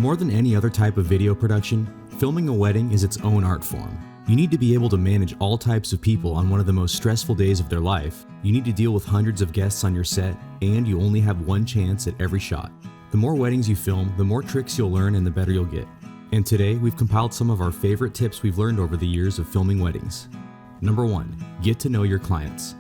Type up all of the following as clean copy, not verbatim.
More than any other type of video production, filming a wedding is its own art form. You need to be able to manage all types of people on one of the most stressful days of their life. You need to deal with hundreds of guests on your set, and you only have one chance at every shot. The more weddings you film, the more tricks you'll learn and the better you'll get. And today, we've compiled some of our favorite tips we've learned over the years of filming weddings. Number 1, get to know your clients.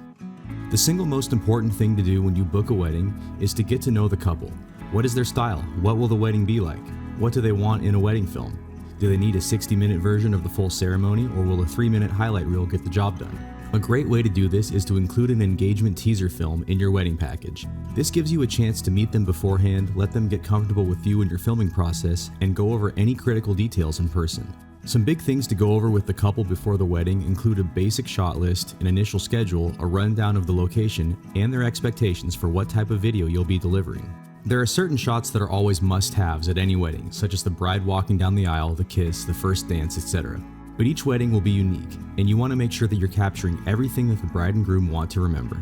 The single most important thing to do when you book a wedding is to get to know the couple. What is their style? What will the wedding be like? What do they want in a wedding film? Do they need a 60-minute version of the full ceremony, or will a 3-minute highlight reel get the job done? A great way to do this is to include an engagement teaser film in your wedding package. This gives you a chance to meet them beforehand, let them get comfortable with you and your filming process, and go over any critical details in person. Some big things to go over with the couple before the wedding include a basic shot list, an initial schedule, a rundown of the location, and their expectations for what type of video you'll be delivering. There are certain shots that are always must-haves at any wedding, such as the bride walking down the aisle, the kiss, the first dance, etc. But each wedding will be unique, and you want to make sure that you're capturing everything that the bride and groom want to remember.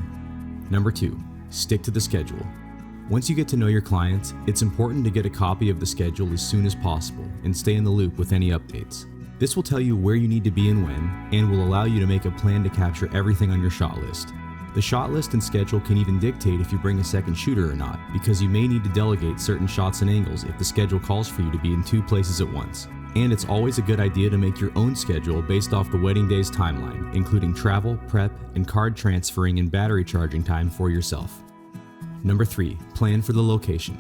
Number 2, stick to the schedule. Once you get to know your clients, it's important to get a copy of the schedule as soon as possible and stay in the loop with any updates. This will tell you where you need to be and when, and will allow you to make a plan to capture everything on your shot list. The shot list and schedule can even dictate if you bring a second shooter or not, because you may need to delegate certain shots and angles if the schedule calls for you to be in 2 places at once. And it's always a good idea to make your own schedule based off the wedding day's timeline, including travel, prep, and card transferring and battery charging time for yourself. Number 3, plan for the location.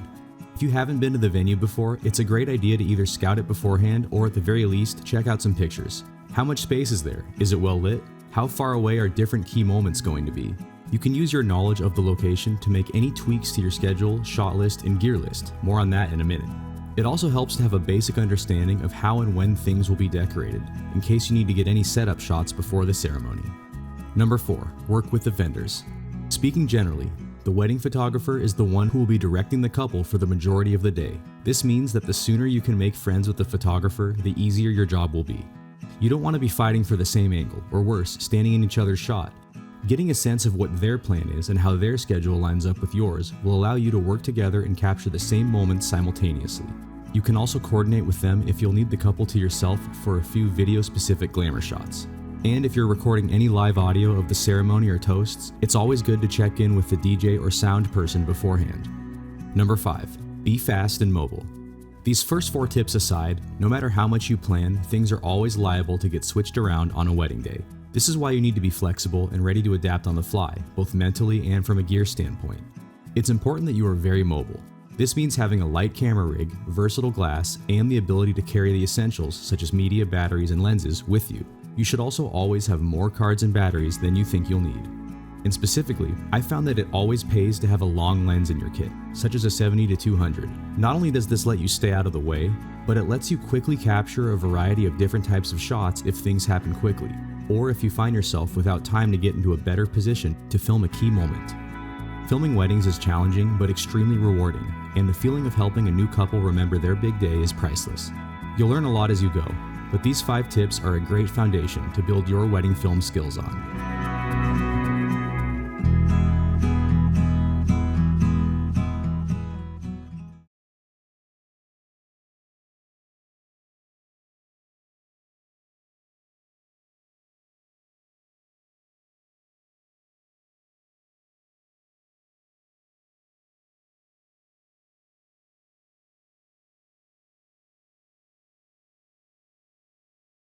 If you haven't been to the venue before, it's a great idea to either scout it beforehand or at the very least, check out some pictures. How much space is there? Is it well lit? How far away are different key moments going to be? You can use your knowledge of the location to make any tweaks to your schedule, shot list, and gear list. More on that in a minute. It also helps to have a basic understanding of how and when things will be decorated, in case you need to get any setup shots before the ceremony. Number 4, work with the vendors. Speaking generally, the wedding photographer is the one who will be directing the couple for the majority of the day. This means that the sooner you can make friends with the photographer, the easier your job will be. You don't want to be fighting for the same angle, or worse, standing in each other's shot. Getting a sense of what their plan is and how their schedule lines up with yours will allow you to work together and capture the same moments simultaneously. You can also coordinate with them if you'll need the couple to yourself for a few video-specific glamour shots. And if you're recording any live audio of the ceremony or toasts, it's always good to check in with the DJ or sound person beforehand. Number 5, be fast and mobile. These first 4 tips aside, no matter how much you plan, things are always liable to get switched around on a wedding day. This is why you need to be flexible and ready to adapt on the fly, both mentally and from a gear standpoint. It's important that you are very mobile. This means having a light camera rig, versatile glass, and the ability to carry the essentials such as media, batteries, and lenses with you. You should also always have more cards and batteries than you think you'll need. And specifically, I found that it always pays to have a long lens in your kit, such as a 70-200. Not only does this let you stay out of the way, but it lets you quickly capture a variety of different types of shots if things happen quickly, or if you find yourself without time to get into a better position to film a key moment. Filming weddings is challenging but extremely rewarding, and the feeling of helping a new couple remember their big day is priceless. You'll learn a lot as you go, but these 5 tips are a great foundation to build your wedding film skills on.